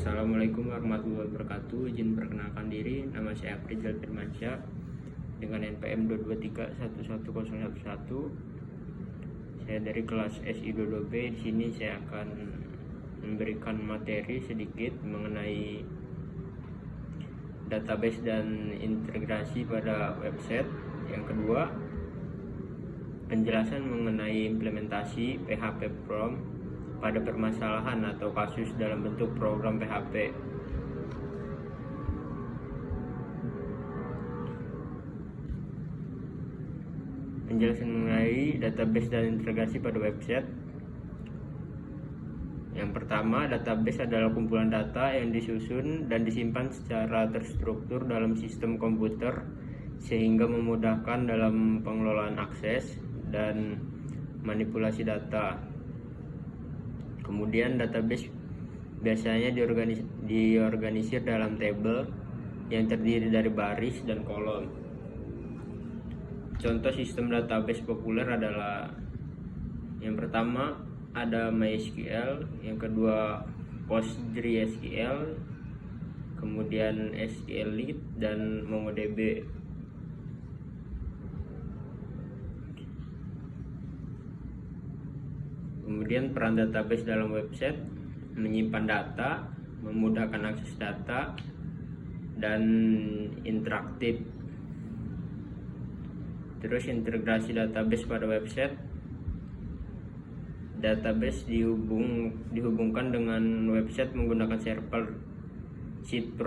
Assalamualaikum warahmatullahi wabarakatuh. Izin perkenalkan diri, nama saya Afrizal Firmansyah dengan NPM 223111011. Saya dari kelas SI22B. Di sini saya akan memberikan materi sedikit mengenai database dan integrasi pada website. Yang kedua, penjelasan mengenai implementasi PHP Prom pada permasalahan atau kasus dalam bentuk program PHP. Penjelasan mengenai database dan integrasi pada website. Yang pertama, database adalah kumpulan data yang disusun dan disimpan secara terstruktur dalam sistem komputer sehingga memudahkan dalam pengelolaan akses dan manipulasi data. Kemudian database biasanya diorganisir dalam tabel yang terdiri dari baris dan kolom. Contoh sistem database populer adalah yang pertama ada MySQL, yang kedua PostgreSQL, kemudian SQLite dan MongoDB. Kemudian peran database dalam website: menyimpan data, memudahkan akses data, dan interaktif. Terus integrasi database pada website. Database dihubungkan dengan website menggunakan server sheet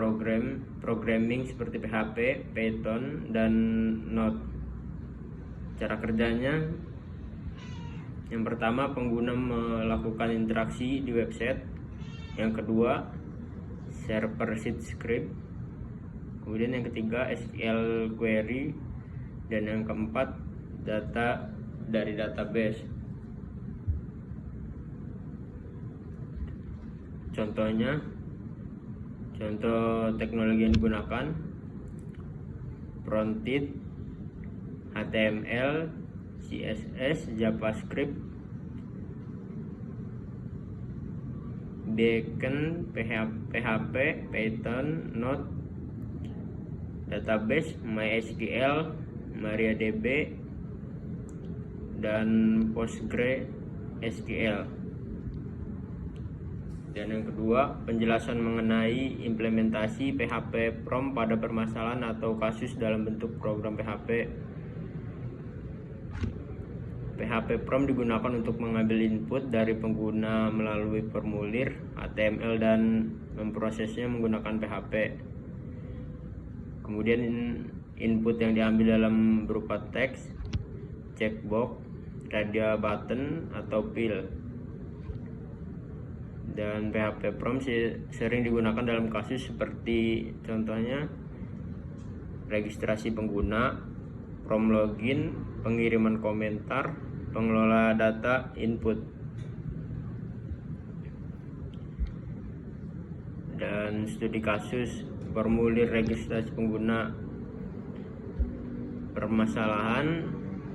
programming seperti PHP, Python, dan Node. Cara kerjanya: yang pertama, pengguna melakukan interaksi di website. Yang kedua, server sheet script. Kemudian yang ketiga, SQL query. Dan yang keempat, data dari database. Contohnya, contoh teknologi yang digunakan: Frontend, HTML, CSS, JavaScript, backend, PHP, Python, Node, database, MySQL, MariaDB, dan PostgreSQL. Dan yang kedua, penjelasan mengenai implementasi PHP Prom pada permasalahan atau kasus dalam bentuk program PHP. PHP Prom digunakan untuk mengambil input dari pengguna melalui formulir HTML dan memprosesnya menggunakan PHP. Kemudian input yang diambil dalam berupa teks, checkbox, radio button, atau fill. Dan PHP Prom sering digunakan dalam kasus seperti contohnya registrasi pengguna, prom login, pengiriman komentar, pengelola data input. Dan studi kasus formulir registrasi pengguna. Permasalahan: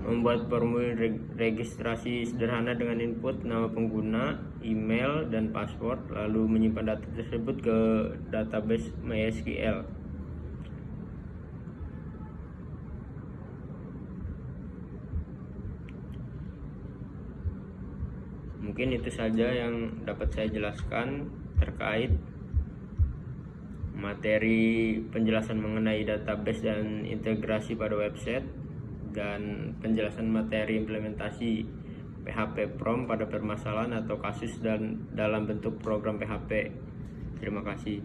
membuat formulir registrasi sederhana dengan input nama pengguna, email, dan password, lalu menyimpan data tersebut ke database MySQL. Mungkin itu saja yang dapat saya jelaskan terkait materi penjelasan mengenai database dan integrasi pada website, dan penjelasan materi implementasi PHP Prom pada permasalahan atau kasus dan dalam bentuk program PHP. Terima kasih.